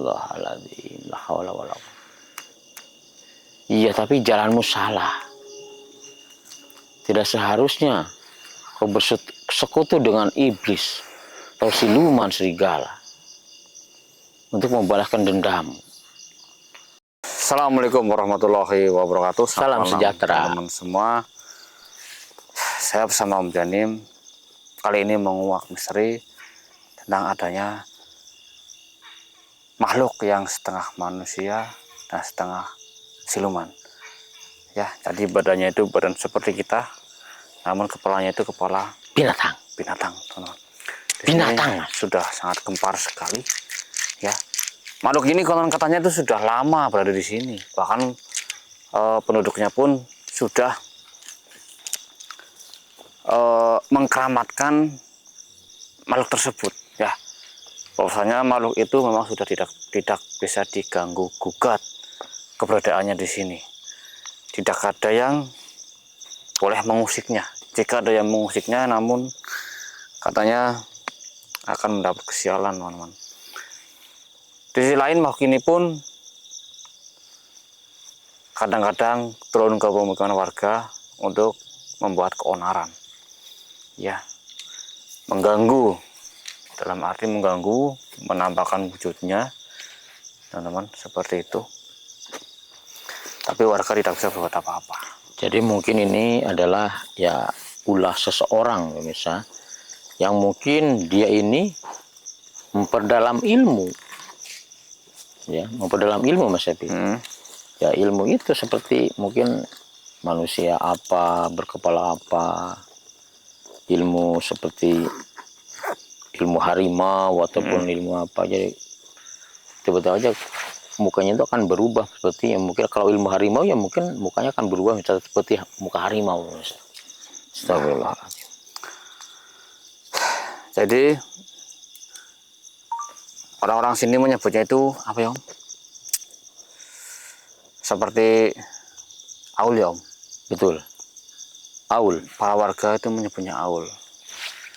Astagfirullahaladzim. La haula wala quwwata. Iya, tapi jalanmu salah. Tidak seharusnya kau bersekutu dengan iblis atau siluman serigala untuk membalaskan dendam. Assalamualaikum warahmatullahi wabarakatuh. Salam sejahtera teman-teman semua. Saya bersama Om Janim. Kali ini menguak misteri tentang adanya makhluk yang setengah manusia dan setengah siluman. Ya, jadi badannya itu badan seperti kita, namun kepalanya itu kepala binatang. Teman-teman. Binatang sudah sangat gempar sekali. Ya, makhluk ini konon katanya itu sudah lama berada di sini. Bahkan penduduknya pun sudah mengkeramatkan makhluk tersebut. Ya, bahwasanya makhluk itu memang sudah tidak bisa diganggu gugat keberadaannya di sini. Tidak ada yang boleh mengusiknya. Jika ada yang mengusiknya, namun katanya akan mendapat kesialan, teman-teman. Di sisi lain, makhluk ini pun kadang-kadang turun ke pemukiman warga untuk membuat keonaran. Ya, mengganggu, dalam arti mengganggu, menampakkan wujudnya, teman-teman, seperti itu. Tapi warga tidak bisa berbuat apa-apa. Jadi mungkin ini adalah ya ulah seseorang, pemirsa, yang mungkin dia ini memperdalam ilmu, ya, memperdalam ilmu, Mas Epi. Ya, ilmu itu seperti mungkin manusia apa, berkepala apa, ilmu seperti ilmu harimau ataupun ilmu apa. Jadi tiba-tiba aja mukanya itu akan berubah seperti yang mungkin kalau ilmu harimau ya mungkin mukanya akan berubah misalnya seperti muka harimau. Astagfirullahaladzim. Jadi orang-orang sini menyebutnya itu apa ya, Om? Seperti aul ya, Om? Betul. Aul. Para warga itu menyebutnya aul.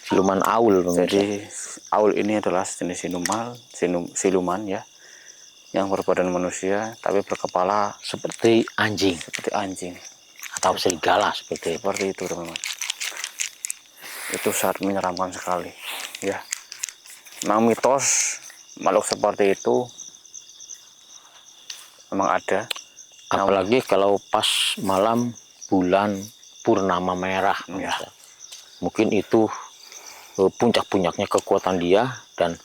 Siluman aul. Jadi aul ini adalah jenis siluman ya, yang berbadan manusia tapi berkepala seperti anjing. Atau serigala seperti itu, teman-teman. Itu sangat menyeramkan sekali ya. Memang mitos makhluk seperti itu memang ada, apalagi kalau pas malam bulan purnama merah ya. Mungkin itu puncak-puncaknya kekuatan dia, dan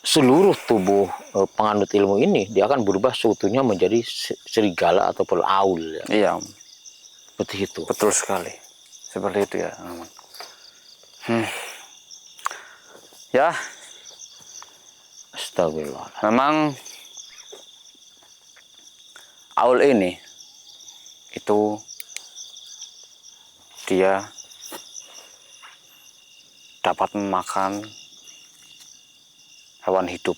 seluruh tubuh penganut ilmu ini dia akan berubah seutuhnya menjadi serigala ataupun aul ya. Iya, seperti itu. Betul sekali, seperti itu ya, teman-teman. Ya, astagfirullah. Memang aul ini itu dia dapat memakan hewan hidup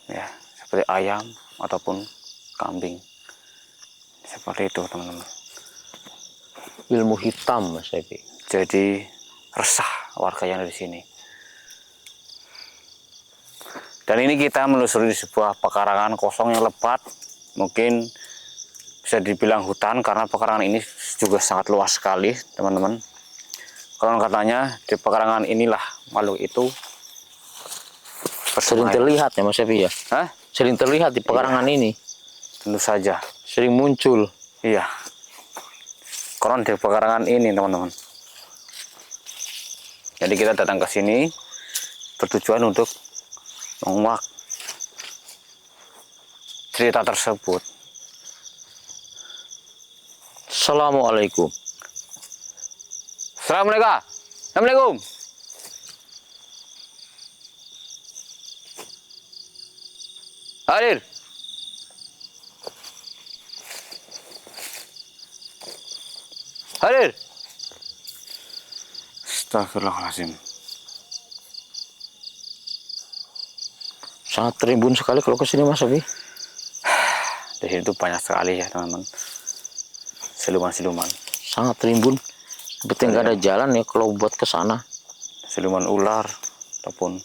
ya, seperti ayam ataupun kambing, seperti itu, teman-teman. Ilmu hitam, Mas Epi. Jadi resah warga yang ada di sini. Dan ini kita menelusuri sebuah pekarangan kosong yang lebat, mungkin bisa dibilang hutan karena pekarangan ini juga sangat luas sekali, teman-teman. Konon katanya di pekarangan inilah makhluk itu sering terlihat ya, Mas Epi ya. Sering terlihat di pekarangan ini. Tentu saja. Sering muncul. Iya. Konon di pekarangan ini, teman-teman. Jadi kita datang ke sini bertujuan untuk menguak cerita tersebut. Assalamualaikum. Assalamualaikum. Hadir. Astagfirullahaladzim. Sangat terimbun sekali kalau ke sini, Mas Epi. Di sini tuh banyak sekali ya, teman-teman, siluman-siluman. Sangat terimbun. Seperti nggak ada jalan ya kalau buat ke sana. Siluman ular ataupun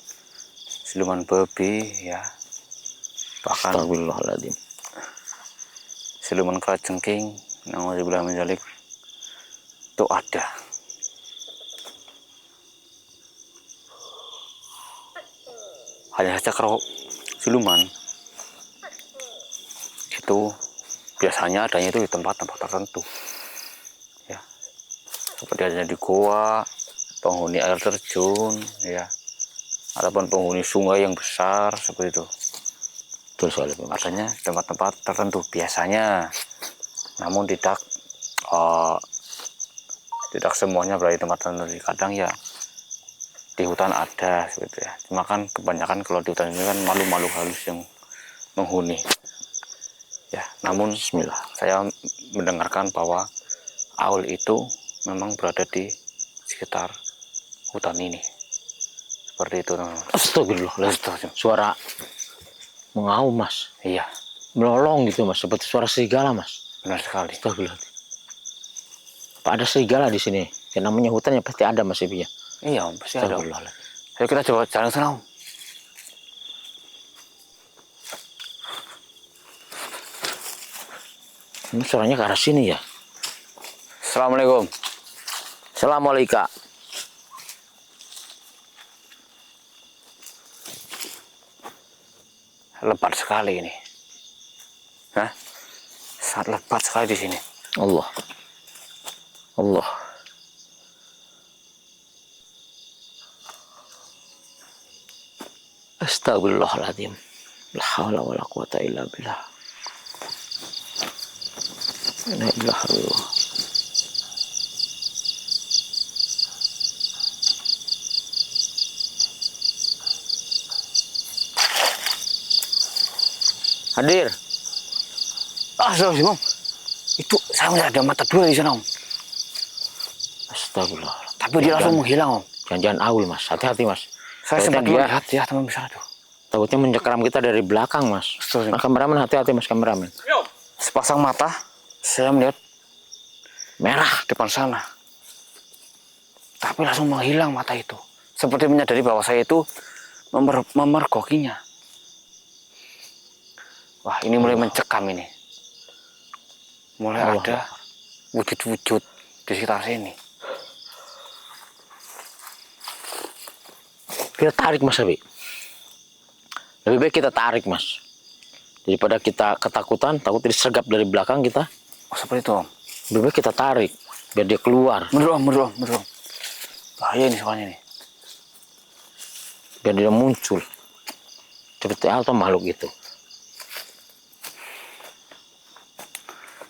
siluman babi ya. Bahkan Astagfirullahaladzim. siluman kalajengking, na'udzubillah min dzalik, itu ada. Hanya saja kalau siluman itu biasanya adanya itu di tempat-tempat tertentu, ya, seperti adanya di goa, penghuni air terjun, ya, ataupun penghuni sungai yang besar seperti itu. Betul sekali, Mas. Adanya di tempat-tempat tertentu biasanya, namun tidak semuanya berada di tempat tertentu. Kadang ya di hutan ada seperti ya. Cuma kan kebanyakan kalau di hutan ini kan malu-malu halus yang menghuni. Ya, namun Bismillah. saya mendengarkan bahwa Aul itu memang berada di sekitar hutan ini. Seperti itu, teman-teman. Astagfirullahaladzim. Suara mengaum, Mas. Iya, Melolong gitu, Mas, seperti suara serigala, Mas. benar sekali. Astagfirullahaladzim. Pak, ada serigala di sini. Yang namanya hutan ya pasti ada, Mas Ibi ya. Iya, Om, pasti ada. Astagfirullahaladzim. Ayo kita coba jalan ke sana, Om. Ini suaranya ke arah sini ya. Assalamualaikum. Assalamualaikum. Lebat sekali ini. Hah? Sangat lebat sekali di sini. Allah. Allah. Astagfirullahaladzim. La haula wala quwata illa billah. La ilaha illallah. Hadir. Astagfirullah, Om. Itu saya melihat ada mata dua di sana, Om. Astagfirullah. Tapi dia langsung menghilang, Om. Jangan-jangan Aul, Mas. Hati-hati, Mas. Saya sempat Takutnya dia melihat ya, teman di sana tuh. takutnya mencekram kita dari belakang, Mas. Astagfirullah. Mas kameramen, hati-hati, Mas kameramen. Sepasang mata, saya melihat Merah. depan sana. Tapi langsung menghilang mata itu. Seperti menyadari bahwa saya itu memergokinya. Wah, ini mulai mencekam ini. Mulai Allah. ada wujud-wujud di sekitar sini. Kita tarik, Mas Abi. Lebih baik kita tarik, Mas. Daripada kita ketakutan, takut disergap dari belakang kita. Oh, seperti itu, Om. Lebih baik kita tarik, biar dia keluar. Bener, Om, bener, Om, bener, Om. Bahaya ini soalnya nih. Biar dia muncul. Seperti apa makhluk itu.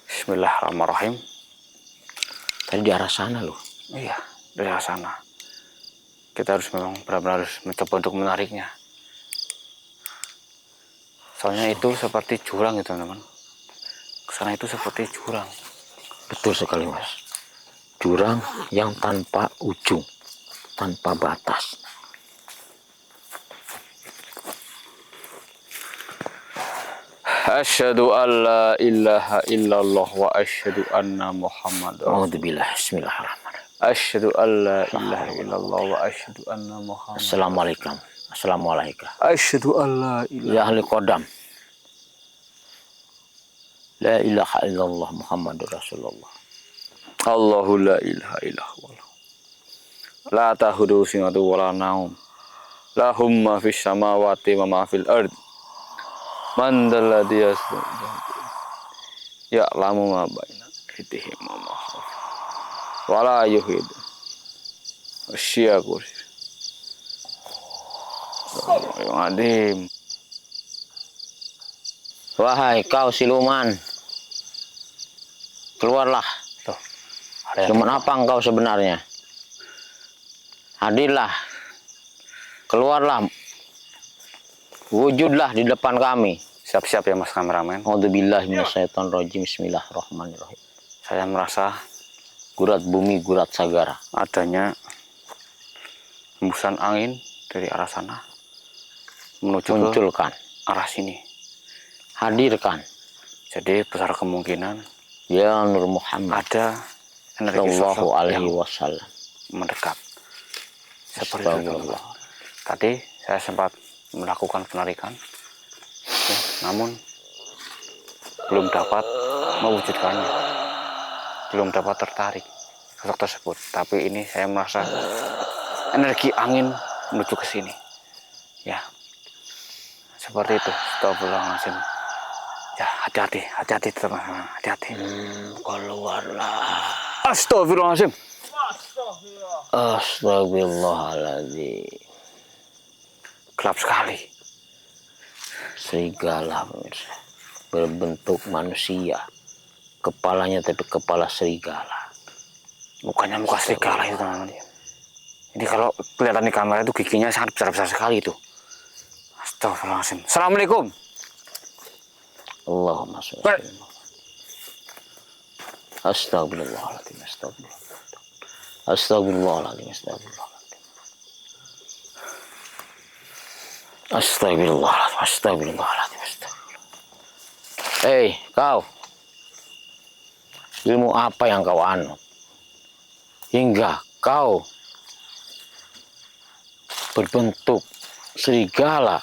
Bismillahirrahmanirrahim. Tadi di arah sana loh. Iya, dari arah sana. Kita harus memang benar-benar harus mencoba untuk menariknya. Soalnya itu seperti jurang gitu, teman-teman. Kesana itu seperti jurang. Betul sekali, Mas. Jurang yang tanpa ujung, tanpa batas. Asyhadu an la ilaha illallah wa asyhadu anna Muhammadar Alhamdulillah. Bismillahirrahmanirrahim. Asyhadu an la ilaha illallah wa asyhadu anna Muhammad. Assalamualaikum. Assalamualaikum. Asyhadu an la ilaha. Ya ahli qadam. La ilaha illallah Muhammadur Rasulullah. Allahu la ilaha illallah. La tahudu sinatu wa la naum. Lahum ma fis samawati wa ma fil ard. Man dalladhi yasbuhu. Ya'lamu ma baina aydihim wa ma khalfahum. Wa la yuhidu. Asya kursi. Yang adim. Wahai kau siluman, keluarlah. Tuh, ada yang Siluman apa engkau sebenarnya? Hadirlah, keluarlah, wujudlah di depan kami. siap-siap ya Mas kameramen. A'udzubillahi minasyaitonirrajim. Bismillahirrahmanirrahim. Saya merasa Gurat bumi, gurat sagara. adanya hembusan angin dari arah sana menuju ke Munculkan, arah sini. hadirkan. Jadi besar kemungkinan Ya Nur Muhammad ada energi Sallallahu sosok alaihi yang wasallam. mendekat. Seperti itu. Astagfirullah. Tadi saya sempat melakukan penarikan. Oke, namun belum dapat mewujudkannya, belum dapat tertarik sosok tersebut. Tapi ini saya merasa energi angin menuju ke sini. Ya, seperti itu. Astagfirullahaladzim. Ya, hati-hati teman-teman, hati-hati. Keluarlah. Astagfirullahaladzim. Astagfirullahaladzim. Gelap sekali. Serigala pemirsa, berbentuk manusia, kepalanya tapi kepala serigala. Mukanya muka serigala itu teman-teman. Ini kalau kelihatan di kamera itu giginya sangat besar-besar sekali itu. Astagfirullahaladzim. Assalamualaikum. Allahumma sholli ala Muhammad. Astagfirullahaladzim. Astagfirullahaladzim. Astagfirullahaladzim. Hei, kau. Ilmu apa yang kau anut? Hingga kau berbentuk serigala.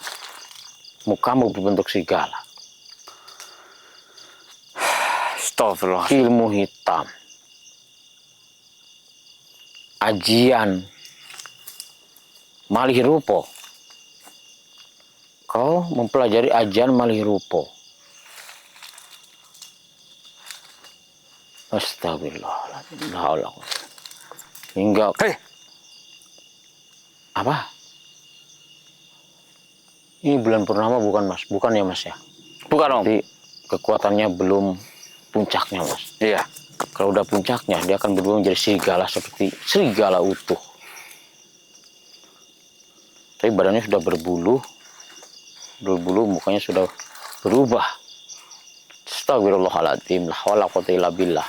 Mukamu berbentuk serigala. Astagfirullahaladzim. Ilmu hitam. Ajian malih rupo. Kau mempelajari ajian malih rupo. Astagfirullahaladzim. Hingga apa? Ini bulan purnama bukan mas? Bukan ya mas ya? Bukan om. Jadi kekuatannya belum puncaknya mas. Iya. Kalau udah puncaknya dia akan berubah menjadi serigala, seperti serigala utuh. Tapi badannya sudah berbulu, mukanya sudah berubah. Astagfirullahaladzim. La haula wa quwwata illa billah.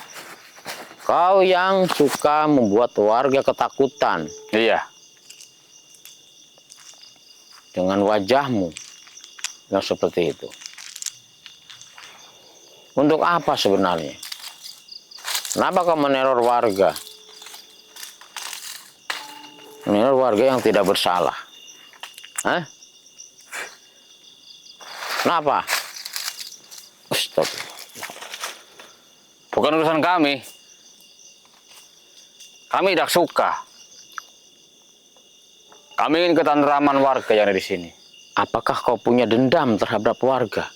Kau yang suka membuat warga ketakutan. Iya. Dengan wajahmu yang seperti itu. Untuk apa sebenarnya? Kenapa kau meneror warga? Meneror warga yang tidak bersalah. Hah? Kenapa? Astagfirullah. Bukan urusan kami. Kami tidak suka. Kami ingin ketentraman warga yang ada di sini. Apakah kau punya dendam terhadap warga?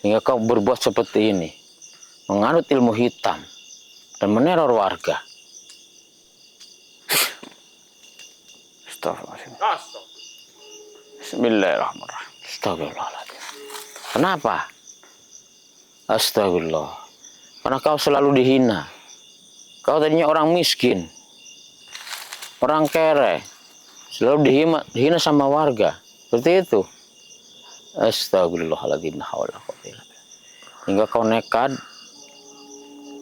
Hingga kau berbuat seperti ini. Menganut ilmu hitam. Dan meneror warga. Astagfirullahaladzim. Bismillahirrahmanirrahim. Astagfirullahaladzim. Kenapa? Astagfirullah. Karena kau selalu dihina. Kau tadinya orang miskin. Orang kere. Selalu dihina sama warga. Seperti itu. Astagfirullahaladzim. Hingga kau nekat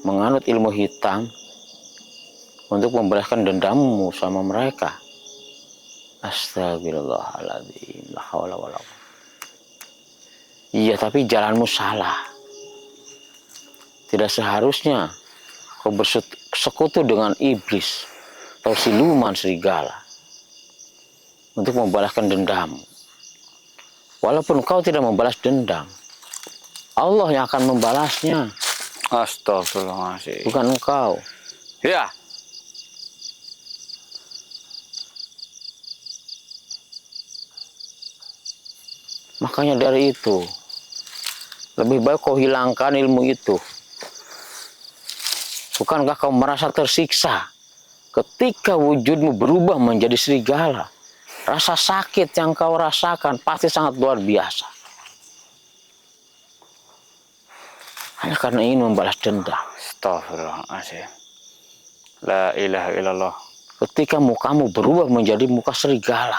menganut ilmu hitam untuk membalaskan dendammu sama mereka. Astagfirullahaladzim. La haula wala quwwata. Iya, tapi jalanmu salah. Tidak seharusnya kau bersekutu dengan iblis atau siluman serigala untuk membalaskan dendam. Walaupun kau tidak membalas dendam, Allah yang akan membalasnya, Astagfirullahaladzim. bukan engkau. Ya. Makanya dari itu, lebih baik kau hilangkan ilmu itu. Bukankah kau merasa tersiksa ketika wujudmu berubah menjadi serigala? Rasa sakit yang kau rasakan pasti sangat luar biasa. Hanya karena ingin membalas dendam. Astagfirullahaladzim. La ilaha illallah. Ketika mukamu berubah menjadi muka serigala.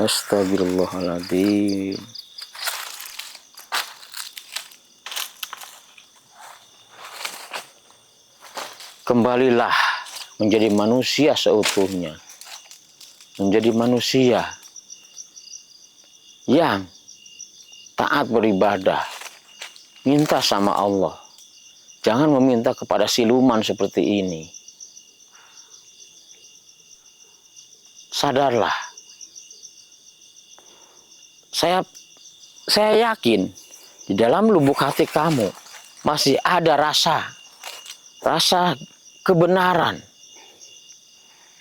Astagfirullahaladzim. Kembalilah menjadi manusia seutuhnya. Menjadi manusia yang taat beribadah. Minta sama Allah. Jangan meminta kepada siluman seperti ini. Sadarlah. Saya saya yakin di dalam lubuk hati kamu masih ada rasa kebenaran,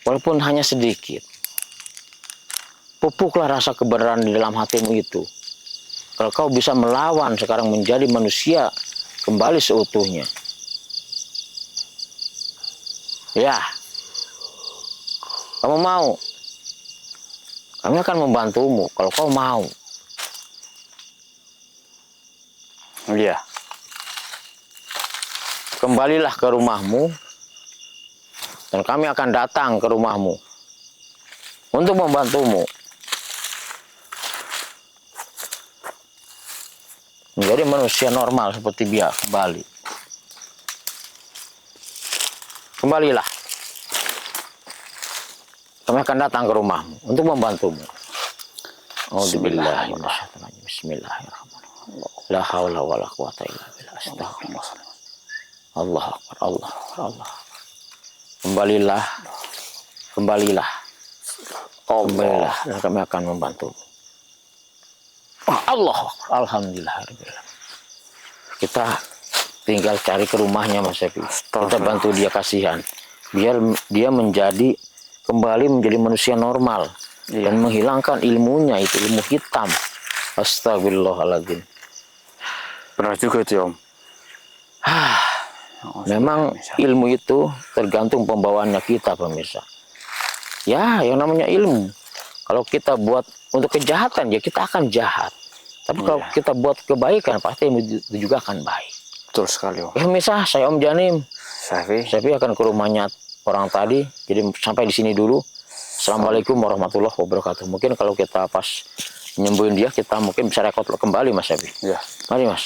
walaupun hanya sedikit. Pupuklah rasa kebenaran di dalam hatimu itu. Kalau kau bisa melawan sekarang menjadi manusia kembali seutuhnya. Ya, kamu mau? Kami akan membantumu kalau kau mau. Iya. Kembalilah ke rumahmu dan kami akan datang ke rumahmu untuk membantumu menjadi manusia normal seperti dia kembali. Kembalilah. Kami akan datang ke rumahmu untuk membantumu. Bismillahirrahmanirrahim. Bismillahirrahmanirrahim. La haula wala quwata illa billah. Astagfirullah. Allah Akbar, Allah Akbar, Allah Akbar. Kembalilah. Kembalilah. Kembalilah dan kami akan membantumu. Allah Akbar. Alhamdulillah. Kita tinggal cari ke rumahnya Mas Epi. Kita bantu dia, kasihan. Biar dia kembali menjadi manusia normal. Dan menghilangkan ilmunya, itu ilmu hitam. Astagfirullahaladzim. Benar juga itu, Om. Memang ilmu itu tergantung pembawaannya kita, pemirsa. Ya, yang namanya ilmu. Kalau kita buat untuk kejahatan, ya kita akan jahat. Tapi kalau kita buat kebaikan, pasti itu juga akan baik. Betul sekali, Om. Ya, misal saya Om Janim. Syafi akan ke rumahnya orang tadi. Jadi sampai di sini dulu. Assalamualaikum warahmatullahi wabarakatuh. Mungkin kalau kita pas nyembuhin dia, kita mungkin bisa rekod kembali Mas Syafi. Ya. Mari Mas.